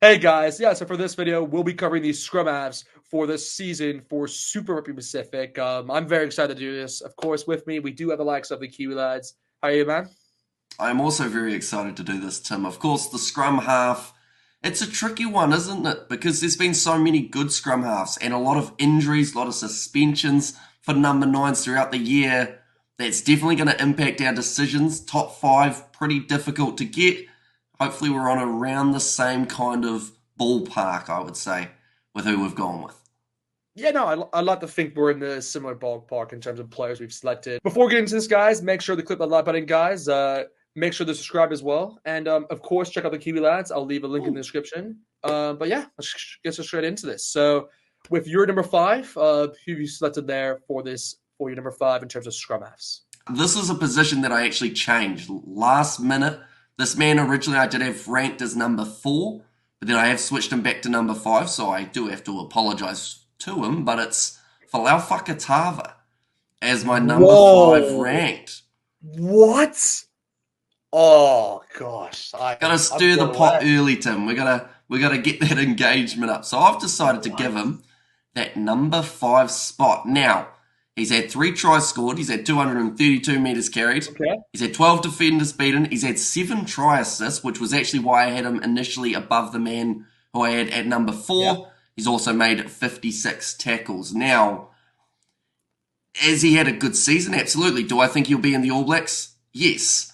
Hey guys, yeah, so for this video, we'll be covering these Scrumhalfs for this season for Super Rugby Pacific. I'm very excited to do this. Of course, with me, we do have the likes of the Kiwi lads. How are you, man? I'm also very excited to do this, Tim. Of course, the scrum half, it's a tricky one, isn't it? Because there's been so many good scrum halves and a lot of injuries, a lot of suspensions for number nines throughout the year. That's definitely going to impact our decisions. Top five, pretty difficult to get. Hopefully, we're on around the same kind of ballpark, I would say, with who we've gone with. Yeah, no, I like to think we're in the similar ballpark in terms of players we've selected. Before getting into this, guys, make sure to click that like button, guys. Make sure to subscribe as well. And of course, check out the Kiwi lads. I'll leave a link in the Ooh. description. But yeah, let's get straight into this. So, with your number five, who you selected there for your number five in terms of scrum halves? This is a position that I actually changed last minute. This man originally I did have ranked as number four, but then I have switched him back to number five, so I do have to apologise to him. But it's Falau Fakatava as my number five Whoa! ranked. What? Oh gosh, Gotta I'm stir the blown pot away. early, Tim. We gotta get that engagement up. So I've decided to What? give him that number five spot. Now, he's had 3 tries scored, he's had 232 metres carried, Okay. he's had 12 defenders beaten, he's had 7 try assists, which was actually why I had him initially above the man who I had at number Yeah. four. He's also made 56 tackles. Now, has he had a good season? Absolutely. Do I think he'll be in the All Blacks? Yes.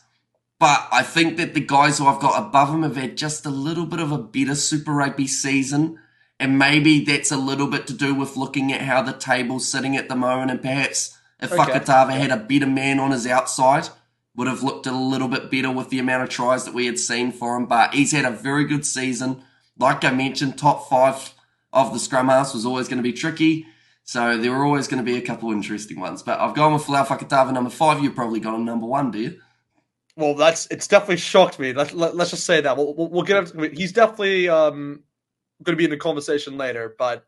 But I think that the guys who I've got above him have had just a little bit of a better Super Rugby season. And maybe that's a little bit to do with looking at how the table's sitting at the moment. And perhaps if Okay. Fakatava Yeah. had a better man on his outside, would have looked a little bit better with the amount of tries that we had seen for him. But he's had a very good season. Like I mentioned, top five of the scrum halves was always going to be tricky. So there were always going to be a couple interesting ones. But I've gone with Falau Fakatava number five. You've probably got him number one, do you? Well, it's definitely shocked me. Let's just say that we'll get up. He's definitely going to be in the conversation later. But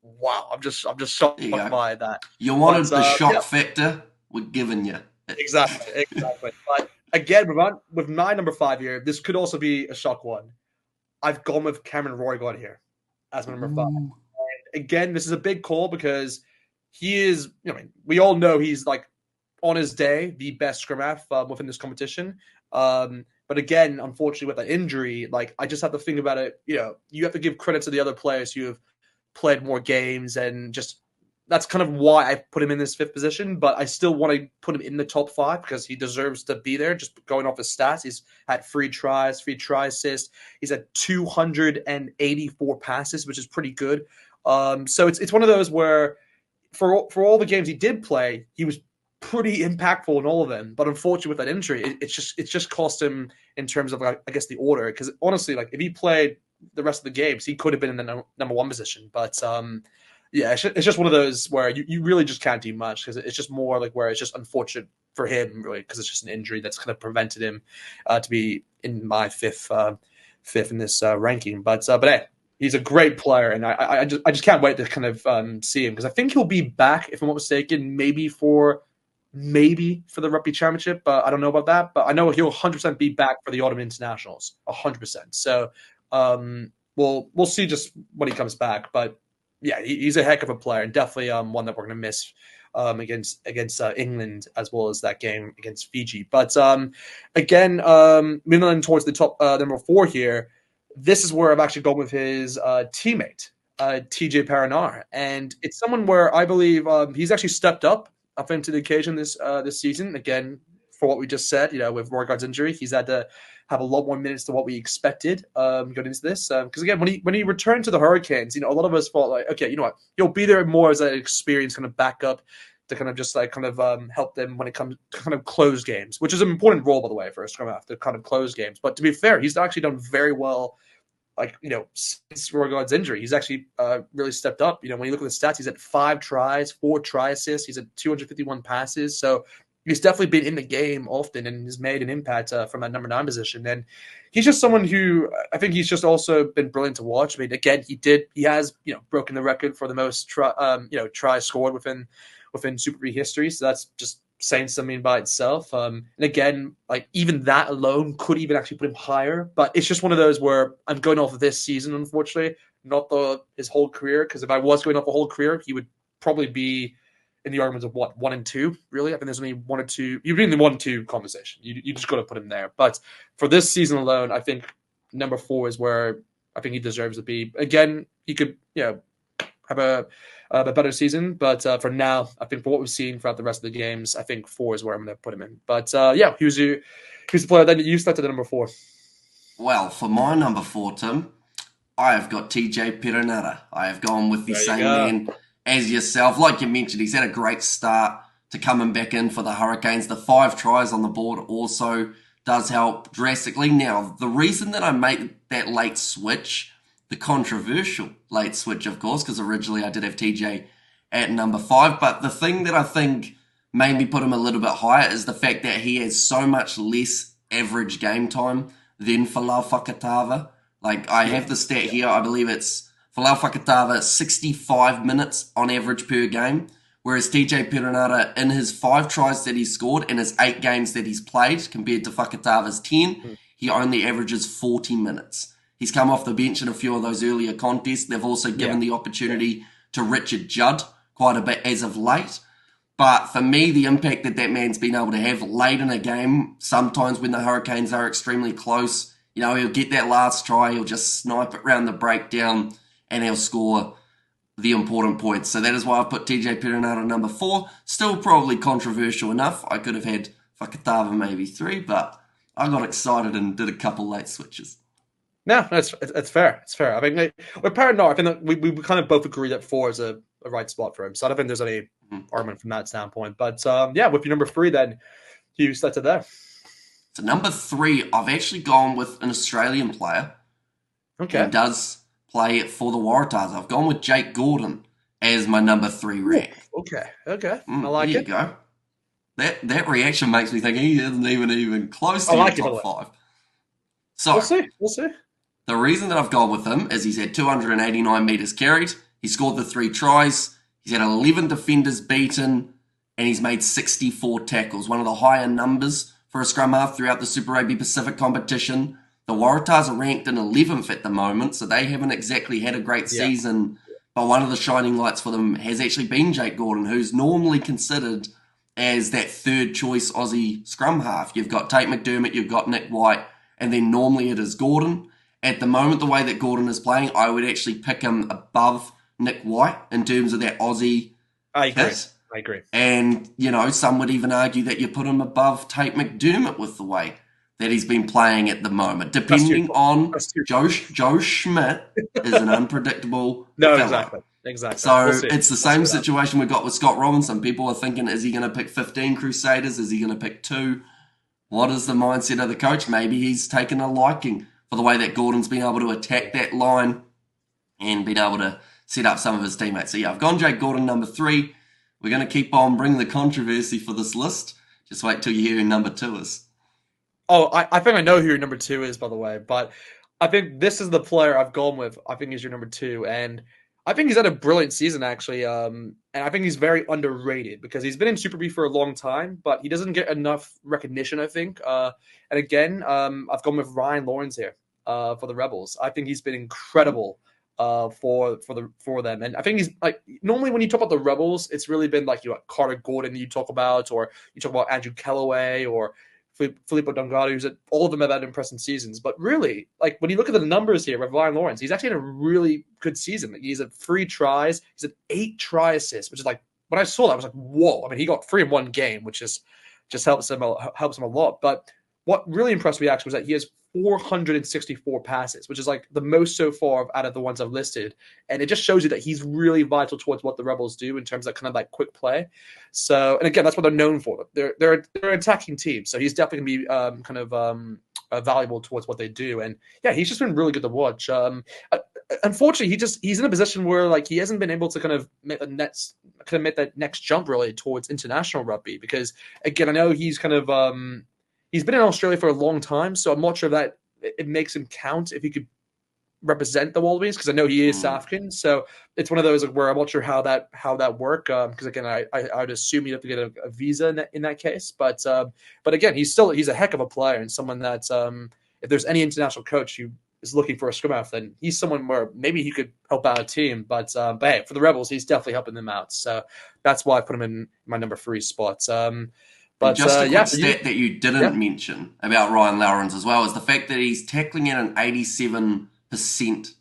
wow, I'm just There you shocked go. by that. You But wanted the yeah, shock factor. We're giving you it. exactly. But again, with my number five here, this could also be a shock one. I've gone with Cameron Roy here as my number five. Ooh. Again, this is a big call because he is. I mean, we all know he's like on his day the best scrum half within this competition. But again, unfortunately, with that injury, like I just have to think about it. You have to give credit to the other players who have played more games and just that's kind of why I put him in this fifth position, but I still want to put him in the top five because he deserves to be there. Just going off his stats, he's had 3 tries, 3 try assists. He's had 284 passes, which is pretty good. So it's one of those where for all the games he did play, he was pretty impactful in all of them. But unfortunately, with that injury, it's just cost him in terms of I guess the order. Because honestly, like if he played the rest of the games, he could have been in the number one position. But yeah, it's just one of those where you really just can't do much because it's just more like where it's just unfortunate for him, really, because it's just an injury that's kind of prevented him to be in my fifth in this ranking. But hey, he's a great player, and I just can't wait to kind of see him because I think he'll be back, if I'm not mistaken, maybe for the rugby championship, but I don't know about that. But I know he'll 100% be back for the autumn internationals, 100%. So we'll see just when he comes back. But yeah, he's a heck of a player and definitely one that we're going to miss against England as well as that game against Fiji. But again, moving on towards the top number four here, this is where I've actually gone with his teammate, TJ Paranar, and it's someone where I believe he's actually stepped up into the occasion this season. Again, for what we just said, with Roygaard's injury, he's had to have a lot more minutes than what we expected going into this. Because again, when he returned to the Hurricanes, a lot of us thought like, okay, you know what, he'll be there more as an experienced kind of backup to kind of just like kind of help them when it comes to kind of close games, which is an important role by the way for a scrum half to kind of close games. But to be fair, he's actually done very well like since Roygaard's injury, he's actually really stepped up. When you look at the stats, he's at 5 tries, 4 try assists, he's at 251 passes. So he's definitely been in the game often and has made an impact from that number 9 position. And he's just someone who I think he's just also been brilliant to watch. I mean, again, he has broken the record for the most tries scored within Super Rugby history. So that's just saying something by itself. And again, like even that alone could even actually put him higher. But it's just one of those where I'm going off of this season, unfortunately, not his whole career. Because if I was going off a whole career, he would probably be in the arguments of what 1 and 2. Really, I think there's only 1 or 2. You'd be in the 1-2 conversation. You just got to put him there. But for this season alone, I think number 4 is where I think he deserves to be. Again, he could have a better season, but for now, I think for what we've seen throughout the rest of the games, I think 4 is where I'm going to put him in. But who's the player that you started at number 4? Well, for my number 4, Tim, I have got TJ Perenara. I have gone with the same man as yourself. Like you mentioned, he's had a great start to coming back in for the Hurricanes. The 5 tries on the board also does help drastically. Now, the reason that I made that late switch, the controversial late switch, of course, because originally I did have TJ at number 5, but the thing that I think made me put him a little bit higher is the fact that he has so much less average game time than Folau Fakatava. Like, I have the stat here, I believe it's Folau Fakatava 65 minutes on average per game, whereas TJ Perenara, in his 5 tries that he scored in his 8 games that he's played, compared to Fakatava's 10, he only averages 40 minutes. He's come off the bench in a few of those earlier contests. They've also given the opportunity to Richard Judd quite a bit as of late. But for me, the impact that man's been able to have late in a game, sometimes when the Hurricanes are extremely close, he'll get that last try, he'll just snipe it round the breakdown, and he'll score the important points. So that is why I've put TJ Perenara number 4. Still probably controversial enough. I could have had Fakatava maybe 3, but I got excited and did a couple late switches. No, it's fair. It's fair. I mean, with Perenara, I think that we kind of both agree that 4 is a right spot for him. So I don't think there's any argument from that standpoint. But with your number 3, then you set it there. So number 3, I've actually gone with an Australian player. Okay. Who does play for the Waratahs. I've gone with Jake Gordon as my number 3 rank. Okay. I like it. There you go. That reaction makes me think he isn't even close to the top 5. So we'll see. The reason that I've gone with him is he's had 289 metres carried. He scored the 3 tries. He's had 11 defenders beaten, and he's made 64 tackles, one of the higher numbers for a scrum half throughout the Super Rugby Pacific competition. The Waratahs are ranked in 11th at the moment, so they haven't exactly had a great season. But one of the shining lights for them has actually been Jake Gordon, who's normally considered as that third choice Aussie scrum half. You've got Tate McDermott, you've got Nick White, and then normally it is Gordon. At the moment, the way that Gordon is playing, I would actually pick him above Nick White in terms of that Aussie hit. I agree. And, some would even argue that you put him above Tate McDermott with the way that he's been playing at the moment. Depending on Joe Schmidt is an unpredictable fellow. Exactly. So it's the same situation we got with Scott Robinson. People are thinking, is he going to pick 15 Crusaders? Is he going to pick 2? What is the mindset of the coach? Maybe he's taken a liking for the way that Gordon's been able to attack that line and been able to set up some of his teammates. So I've gone Jake Gordon number 3. We're going to keep on bringing the controversy for this list. Just wait till you hear who number 2 is. Oh, I think I know who your number 2 is, by the way. But I think this is the player I've gone with. I think he's your number 2. And I think he's had a brilliant season, actually. And I think he's very underrated because he's been in Super B for a long time, but he doesn't get enough recognition, I think. And again, I've gone with Ryan Lawrence here for the Rebels. I think he's been incredible for them. And I think he's like, normally when you talk about the Rebels, it's really been like Carter Gordon you talk about, or you talk about Andrew Kellaway or Filippo Dongado, who's all of them have had impressive seasons. But really, like when you look at the numbers here with Ryan Lawrence, he's actually had a really good season. Like, he's had 3 tries, he's had 8 try assists, which is like, when I saw that, I was like, whoa. I mean, he got 3 in one game, which just helps him a lot. But what really impressed me actually was that he has 464 passes, which is like the most so far out of the ones I've listed. And it just shows you that he's really vital towards what the Rebels do in terms of kind of like quick play. So, and again, that's what they're known for. They're an attacking team. So he's definitely going to be valuable towards what they do. And yeah, he's just been really good to watch. Unfortunately, he's in a position where like he hasn't been able to kind of make that next jump really towards international rugby, because again, I know he's kind of he's been in Australia for a long time, so I'm not sure that it makes him count if he could represent the Wallabies because I know he is South Mm. African. So it's one of those where I'm not sure how that work. Because again, I would assume you'd have to get a visa in that case. But again, he's a heck of a player and someone that if there's any international coach who is looking for a scrum half, then he's someone where maybe he could help out a team. But hey, for the Rebels, he's definitely helping them out. So that's why I put him in my number 3 spot. And just a Yeah, quick for you, stat that you yeah, didn't mention about Ryan Lowrens as well is the fact that he's tackling at an 87%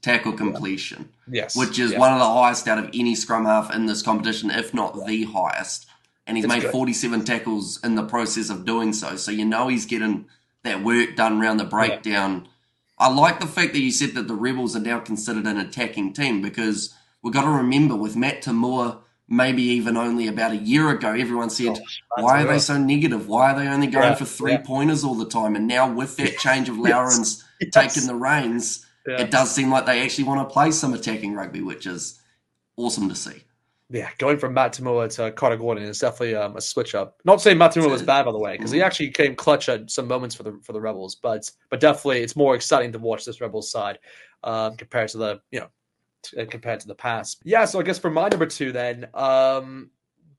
tackle yeah, completion, yes, which is yeah, one of the highest out of any scrum half in this competition, if not the highest. And he's it's made good. 47 tackles in the process of doing so. So you know he's getting that work done around the Yeah, breakdown. I like the fact that you said that the Rebels are now considered an attacking team because we've got to remember with Matt Tamua, maybe even only about a year ago, everyone said, gosh, that's why are they more. so negative? Why are they only going Yeah, for yeah, 3-pointers all the time? And now with that change of yes, Lowrens taking yes, the reins, yeah. it does seem like they actually want to play some attacking rugby, which is awesome to see. Yeah, going from Matt Tamua to Carter Gordon is definitely a switch up. Not saying Matt Tamua was So, bad, by the way, because he mm, actually came clutch at some moments for the Rebels. But definitely, it's more exciting to watch this Rebels side compared to compared to the past. Yeah, so I guess for my number 2, then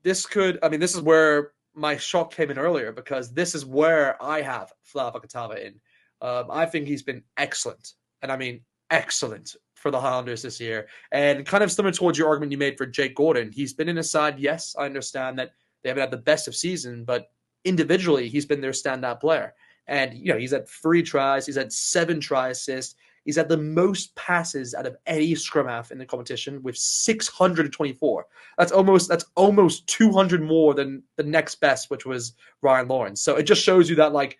this is where my shock came in earlier because this is where I have Fla Fakatava in. I think he's been excellent, and I mean excellent for the Highlanders this year. And kind of similar towards your argument you made for Jake Gordon, he's been in a side. Yes, I understand that they haven't had the best of season, but individually, he's been their standout player. And he's had 3 tries, he's had 7 try assists. He's had the most passes out of any scrum half in the competition with 624. That's almost 200 more than the next best, which was Ryan Lawrence. So it just shows you that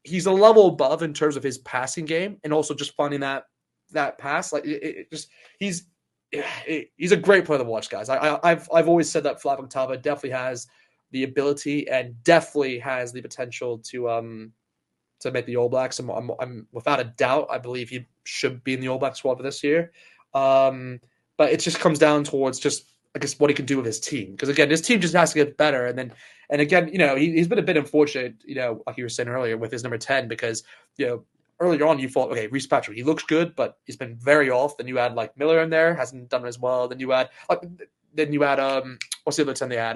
he's a level above in terms of his passing game and also just finding that pass. He's he's a great player to watch, guys. I've always said that Flavio Tava definitely has the ability and definitely has the potential to make the All Blacks. I'm without a doubt, I believe he should be in the All Black squad for this year. But it just comes down towards just I guess what he can do with his team because again, his team just has to get better. And again, he's been a bit unfortunate, like you were saying earlier with his number 10 because earlier on you thought, okay, Reece Patrick, he looks good, but he's been very off. Then you had like Miller in there, hasn't done as well. Then you had what's the other 10 they had?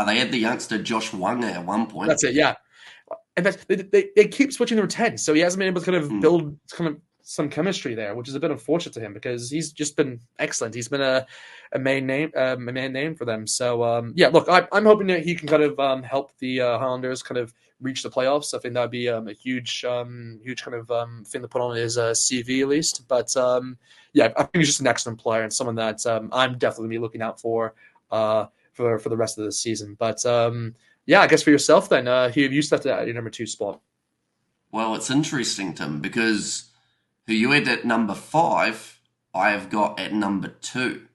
they had the youngster Josh Wanga at one point. That's it, yeah. And they keep switching their 10, so he hasn't been able to kind of Mm. build kind of some chemistry there, which is a bit unfortunate to him because he's just been excellent. He's been a main name for them. So yeah, look, I'm hoping that he can kind of help the Highlanders kind of reach the playoffs. I think that'd be a huge kind of thing to put on his CV at least. But yeah, I think he's just an excellent player and someone that I'm definitely gonna be looking out for the rest of the season. But yeah, I guess for yourself then, who have you stepped at your number 2 spot? Well, it's interesting, Tim, because who you had at number 5, I have got at number 2. Whoa.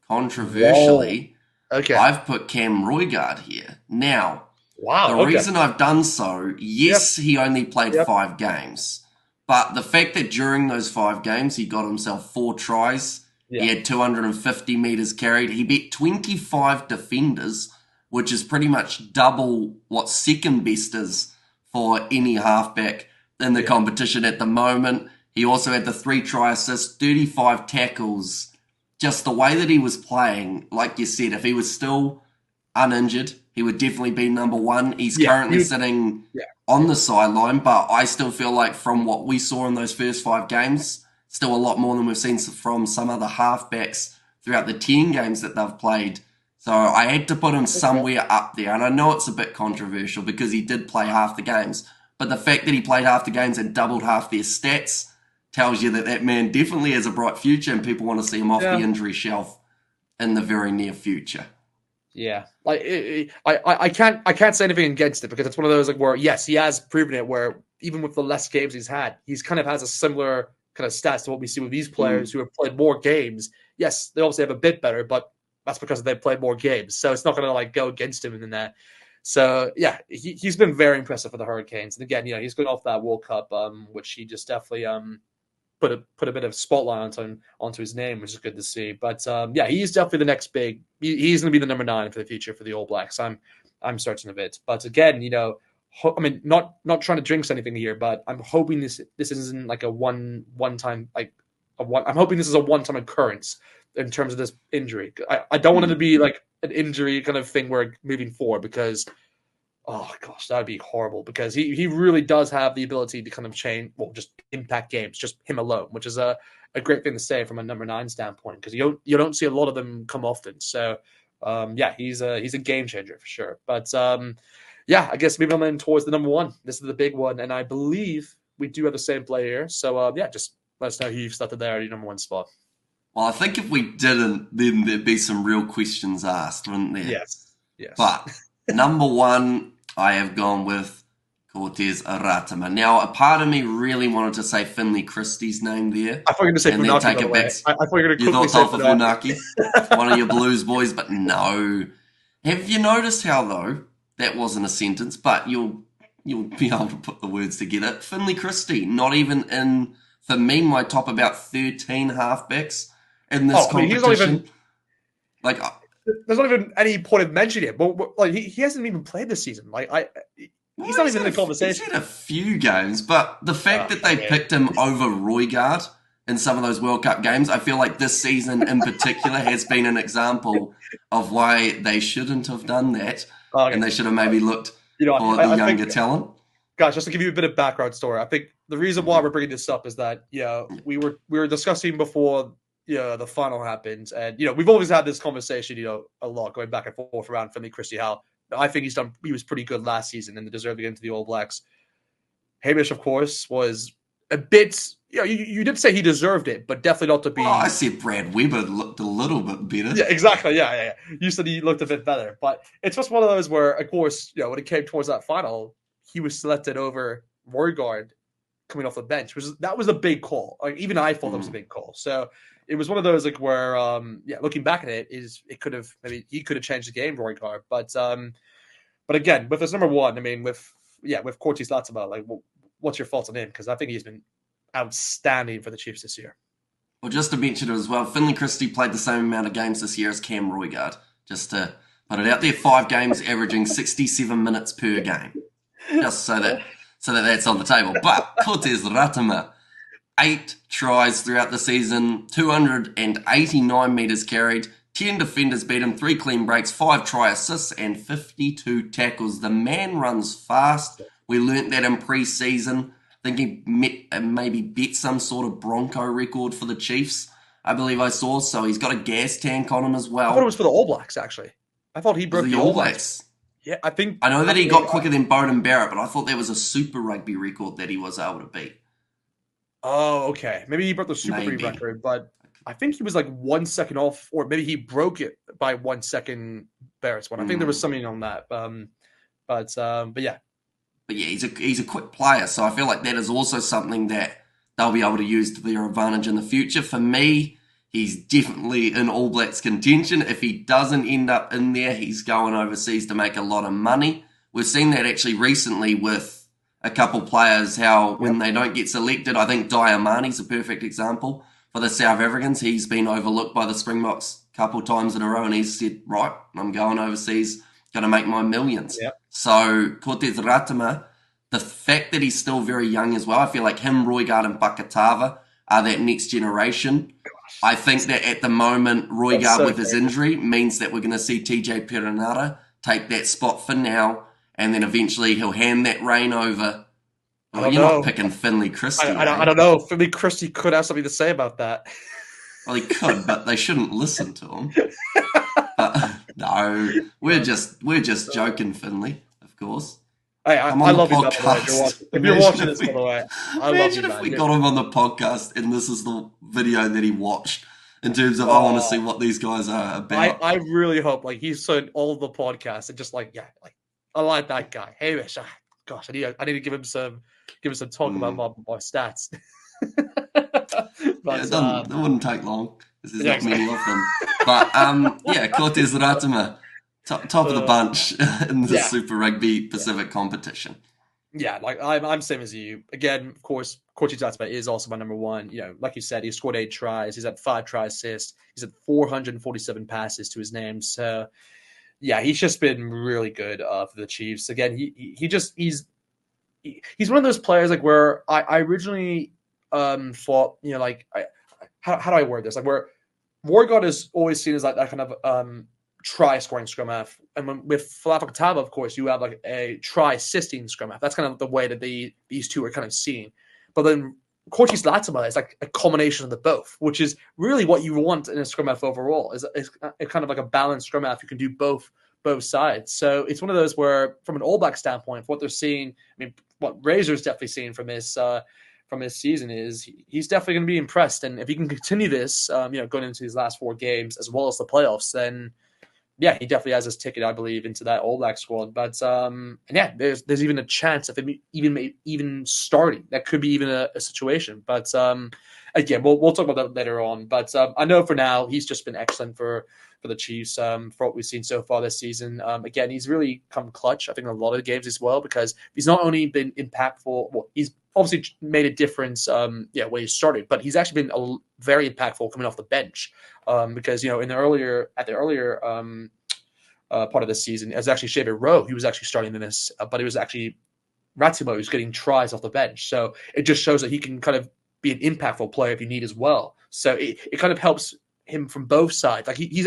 Controversially, Okay. I've put Cam Roigard here. Now, the Wow. Okay. reason I've done so, Yep. yes, he only played Yep. 5 games, but the fact that during those 5 games he got himself 4 tries, he Yeah. had 250 meters carried, he beat 25 defenders, which is pretty much double what second best is for any halfback in the Yeah. competition at the moment. He also had the 3 try assists, 35 tackles. Just the way that he was playing, like you said, if he was still uninjured, he would definitely be number 1. He's Yeah. currently sitting Yeah. on the sideline, but I still feel like from what we saw in those first 5 games, still a lot more than we've seen from some other halfbacks throughout the 10 games that they've played. So I had to put him Okay. somewhere up there. And I know it's a bit controversial because he did play half the games, but the fact that he played half the games and doubled half their stats tells you that that man definitely has a bright future and people want to see him off the Yeah. injury shelf in the very near future. Yeah. I can't say anything against it because it's one of those where yes, he has proven it. Where even with the less games he's had, he's kind of has a similar kind of stats to what we see with these players Mm. who have played more games. Yes, they obviously have a bit better, but that's because they've played more games. So it's not going to go against him in that. So yeah, he's been very impressive for the Hurricanes. And again, he's going off that World Cup, which he just definitely put a bit of spotlight onto his name, which is good to see. But yeah, he's definitely the next big. He's going to be the number 9 for the future for the All Blacks. I'm certain of it. But again, I mean, not trying to jinx anything here, but I'm hoping this isn't like a one time like a one. I'm hoping this is a one time occurrence in terms of this injury. I don't want it to Mm. be like an injury kind of thing where moving forward because oh gosh, that would be horrible because he really does have the ability to kind of change, well, just impact games, just him alone, which is a great thing to say from a number 9 standpoint because you don't see a lot of them come often. So yeah, he's a game changer for sure. But yeah, I guess moving on then towards the number 1. This is the big one, and I believe we do have the same player here. So yeah, just let us know who you've started there at your number 1 spot. Well, I think if we didn't, then there'd be some real questions asked, wouldn't there? Yes, yes. But number 1, I have gone with Cortez Aratama. Now, a part of me really wanted to say Finley Christie's name there I thought you were going to say and then Funaki, take by the it way. back. I thought you were going to You quickly thought say Tofa Funaki. Funaki, one of your blues boys, but no. Have you noticed how, though, that wasn't a sentence, but you'll be able to put the words together. Finley Christie, not even in, for me, my top about 13 halfbacks in this I mean, he's not even. competition. Like, There's not even any point of mentioning it, but like he hasn't even played this season. He's not even in the he's conversation. had a few games, but the fact that they Okay. picked him over Roygaard in some of those World Cup games, I feel like this season in particular has been an example of why they shouldn't have done that, Okay. and they should have maybe looked You know, for the I younger think, talent. guys, just to give you a bit of background story, I think the reason why we're bringing this up is that we were discussing before the final happened, and we've always had this conversation a lot going back and forth around Finley Christie. How I think he was pretty good last season and deserved to get into the All Blacks. Hamish, of course, was a bit. You did say he deserved it, but definitely not to Well, I be. said Brad Weber looked a little bit better. Yeah, exactly. Yeah. You said he looked a bit better, but it's just one of those where, of course, when it came towards that final, he was selected over Morgard coming off the bench, that was a big call. Like even I thought that was a big call. So it was one of those like where, looking back at it could have maybe he could have changed the game, Morgard, but again, with his number 1, I mean, with Cortez Latsama, like, what's your thoughts on him? Because I think he's been outstanding for the Chiefs this year. Well, just to mention it as well, Finley Christie played the same amount of games this year as Cam Roygaard. Just to put it out there, 5 games, averaging 67 minutes per game. Just so that that's on the table. But Cortez Ratama, 8 tries throughout the season, 289 metres carried, 10 defenders beat him, 3 clean breaks, 5 try assists, and 52 tackles. The man runs fast. We learnt that in pre-season. I think he maybe bet some sort of Bronco record for the Chiefs, I believe I saw. So he's got a gas tank on him as I thought it well. was for the All Blacks, actually. I thought he broke The the All All Blacks. Blacks. Yeah, I think. I know that he got quicker than Bowden Barrett, but I thought there was a Super Rugby record that he was able to beat. Oh, okay. Maybe he broke the Super Rugby record, but I think he was like 1 second off, or maybe he broke it by 1 second Barrett's one. I think there was something on that. But yeah. But yeah, he's a quick player, so I feel like that is also something that they'll be able to use to their advantage in the future. For me, he's definitely in All Blacks contention. If he doesn't end up in there, he's going overseas to make a lot of money. We've seen that actually recently with a couple players, how when they don't get selected, I think Diamani's a perfect example. For the South Africans, he's been overlooked by the Springboks a couple times in a row, and he's said, right, I'm going overseas, going to make my millions. Yep. So Cortez Ratama, the fact that he's still very young as well, I feel like him, Roygaard and Pakatava are that next generation. I think that at the moment, Roygaard with his injury means that we're going to see TJ Perenara take that spot for now, and then eventually he'll hand that reign over. Well, you're not picking Finley Christie. I don't know. Finley Christie could have something to say about that. Well, he could, but they shouldn't listen to him. But no, we're just joking, Finley, of course. Hey, I love you, by the way. If you're watching this, by the way, imagine if we got him on the podcast and this is the video that he watched in terms of I want to see what these guys are about. I really hope he's on all the podcasts and just I like that guy. Hey, gosh, I need to give him some talk about my stats. But, it wouldn't take long. There's not many of them. But Cortez Ratama, top of the bunch in the Super Rugby Pacific competition. Yeah, I'm same as you. Again, of course, Cortez Ratama is also my number 1. Like you said, he scored 8 tries. He's had 5 try assists. He's had 447 passes to his name. So, yeah, he's just been really good for the Chiefs. Again, he's one of those players like where I originally thought, like how do I word this? Like where Morgott is always seen as like that kind of try scoring scrum half, and with Falafel, of course, you have like a try assisting scrum half. That's kind of the way that these two are kind of seen. But then Cortis Latimer is like a combination of the both, which is really what you want in a scrum half overall. Is kind of like a balanced scrum half. You can do both sides. So it's one of those where, from an All Black standpoint, what they're seeing, I mean, what Razor's definitely seeing from his season is he's definitely going to be impressed. And if he can continue this, going into these last 4 games as well as the playoffs, then yeah, he definitely has his ticket, I believe, into that All Black squad. But and yeah, there's even a chance of him even starting. That could be even a situation. But again, we'll talk about that later on. But I know for now he's just been excellent for the Chiefs for what we've seen so far this season. Again, he's really come clutch, I think, in a lot of games as well, because he's not only been impactful. Well, he's obviously made a difference, when he started, but he's actually been very impactful coming off the bench. Because in the earlier part of the season, it was actually Xavier Rowe. He was actually starting in this, but it was actually Ratimo who's getting tries off the bench. So it just shows that he can kind of be an impactful player if you need as well. So it kind of helps him from both sides. Like he's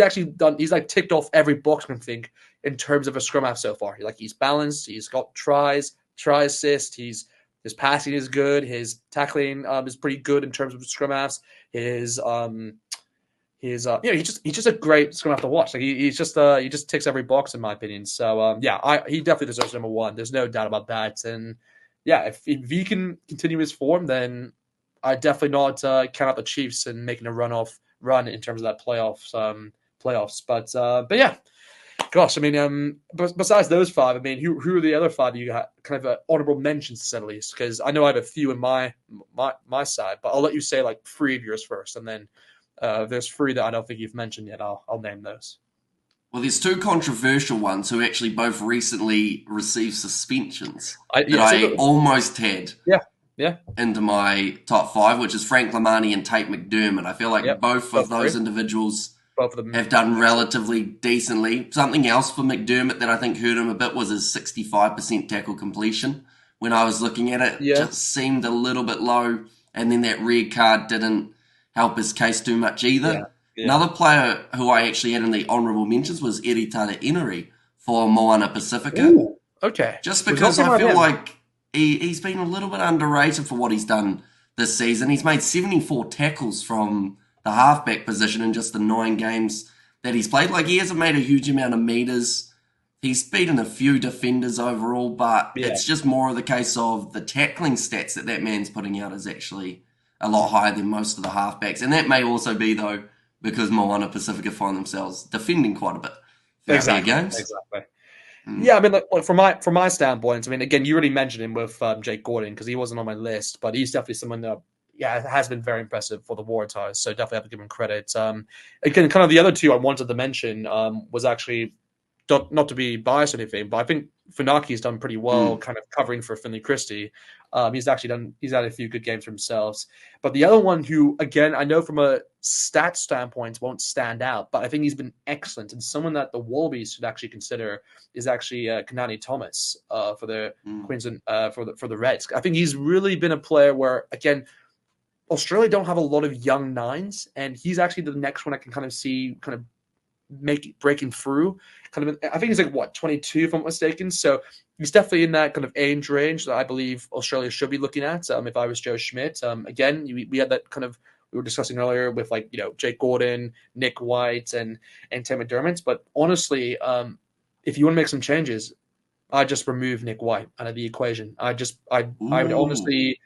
like ticked off every box, I think, in terms of a scrum half so far. He's balanced. He's got try assist. His passing is good. His tackling is pretty good in terms of scrum halves. He's just a great scrum half to watch. Like he just ticks every box in my opinion. So he definitely deserves number 1. There's no doubt about that. And yeah, if he can continue his form, then I definitely not count out the Chiefs and making a run in terms of that playoffs. But yeah, gosh, I mean, besides those 5, I mean, who are the other 5 you got kind of honorable mentions to say at least? Because I know I have a few in my side, but I'll let you say like 3 of yours first, and then there's 3 that I don't think you've mentioned yet. I'll name those. Well, there's 2 controversial ones who actually both recently received suspensions that I almost had into my top 5, which is Frank Lamani and Tate McDermott. I feel like both of those individuals both of them have done relatively decently. Something else for McDermott that I think hurt him a bit was his 65% tackle completion. When I was looking at it, just seemed a little bit low, and then that red card didn't help his case too much either. Yeah. Another player who I actually had in the honourable mentions was Eri Tara-Eneri for Moana Pacifica. Ooh, okay. Just because I feel like he's been a little bit underrated for what he's done this season. He's made 74 tackles from the halfback position in just the 9 games that he's played. Like, he hasn't made a huge amount of meters. He's beaten a few defenders overall, but it's just more of the case of the tackling stats that man's putting out is actually a lot higher than most of the halfbacks. And that may also be, though, because Moana Pacifica find themselves defending quite a bit throughout their games. Exactly. Yeah, I mean, like, from my standpoint, I mean, again, you already mentioned him with Jake Gordon because he wasn't on my list, but he's definitely someone that has been very impressive for the Waratahs, so definitely have to give him credit. Again, kind of the other 2 I wanted to mention was actually not to be biased or anything, but I think Funaki's done pretty well kind of covering for Finley Christie. He's had a few good games for himself. But the other one who, again, I know from a stat standpoint won't stand out, but I think he's been excellent, and someone that the Wallabies should actually consider is actually Kanani Thomas for the Queensland for the Reds. I think he's really been a player where, again, Australia don't have a lot of young 9s, and he's actually the next one I can kind of see kind of breaking through. Kind of, I think he's like 22 if I'm not mistaken. So he's definitely in that kind of age range that I believe Australia should be looking at. If I was Joe Schmidt, again, we had that kind of, we were discussing earlier with Jake Gordon, Nick White, and Tim McDermott. But honestly, if you want to make some changes, I'd just remove Nick White out of the equation. I'd honestly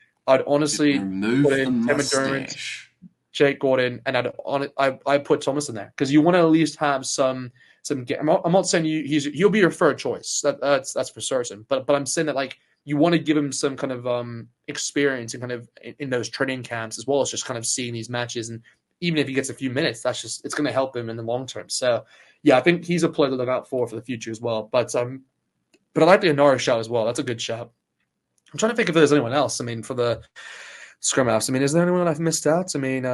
remove put in Tim McDermott, Jake Gordon, and I'd put Thomas in there because you want to at least have some. I'm not saying he'll be your third choice. That's for certain. But I'm saying that like you want to give him some kind of experience and kind of in those training camps as well as just kind of seeing these matches. And even if he gets a few minutes, it's going to help him in the long term. So yeah, I think he's a player to look out for the future as well. But I like the Inara shout as well. That's a good shout. I'm trying to think if there's anyone else. I mean, for the Scrumhalfs. I mean, is there anyone I've missed out? I mean,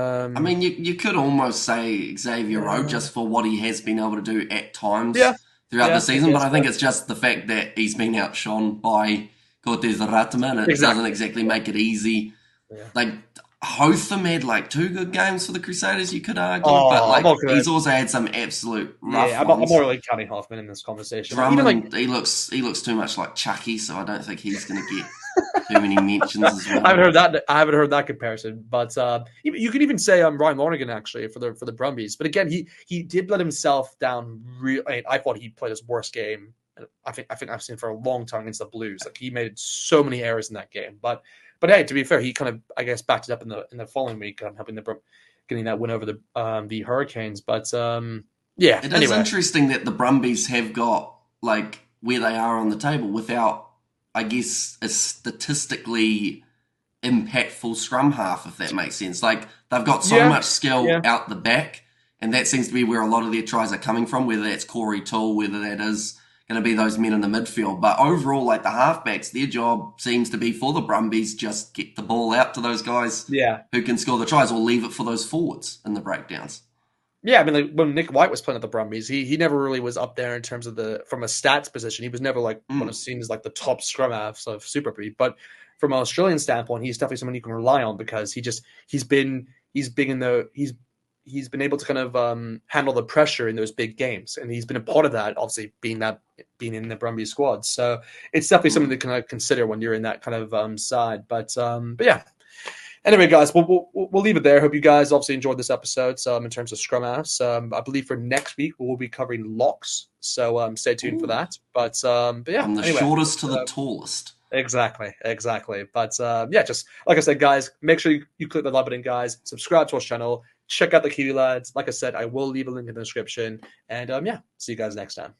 you could almost say Xavier Rowe just for what he has been able to do at times throughout the Yeah, I season, but guess I so. think it's just the fact that he's been outshone by Cortez Ratama, and it doesn't Exactly. exactly make it easy. Yeah. Like Hotham had like two good games for the Crusaders, you could argue, but Oh, I'm like not gonna. he's also had some absolute Yeah, rough I'm not ones. really counting Hoffman in this conversation. Like even like Drummond, he looks too much like Chucky, so I don't think he's going to get too many mentions as I haven't well. heard that. I haven't heard that comparison. But you could even say Ryan Lonergan actually for the Brumbies. But again, he did let himself down. Real. I thought he played his worst game. I think I've seen for a long time against the Blues. Like he made so many errors in that game. But hey, to be fair, he kind of I guess backed it up in the following week, helping getting that win over the Hurricanes. But yeah. It is Anyway, interesting that the Brumbies have got like where they are on the table without, I guess, a statistically impactful scrum half, if that makes sense. Like they've got so yeah, much skill yeah. out the back, and that seems to be where a lot of their tries are coming from, whether that's Corey Toole, whether that is going to be those men in the midfield. But overall, like the halfbacks, their job seems to be for the Brumbies just get the ball out to those guys Yeah, who can score the tries or leave it for those forwards in the breakdowns. yeah, I mean, like when Nick White was playing at the Brumbies, he never really was up there in terms of from a stats position. He was never like what is Mm. seen as like the top scrum half of Super Rugby. But from an Australian standpoint, he's definitely someone you can rely on because he's big in the he's been able to kind of handle the pressure in those big games, and he's been a part of that. Obviously, being in the Brumbies squad, so it's definitely something Mm. to kind of consider when you're in that kind of side. But yeah, anyway, guys, we'll leave it there. Hope you guys obviously enjoyed this episode. In terms of scrum halves, I believe for next week we'll be covering locks. So stay tuned for Ooh. that. But yeah, From the anyway, shortest to the tallest. exactly. But yeah, just like I said, guys, make sure you click the like button, guys. Subscribe to our channel. Check out the Kiwi lads. Like I said, I will leave a link in the description. And yeah, see you guys next time.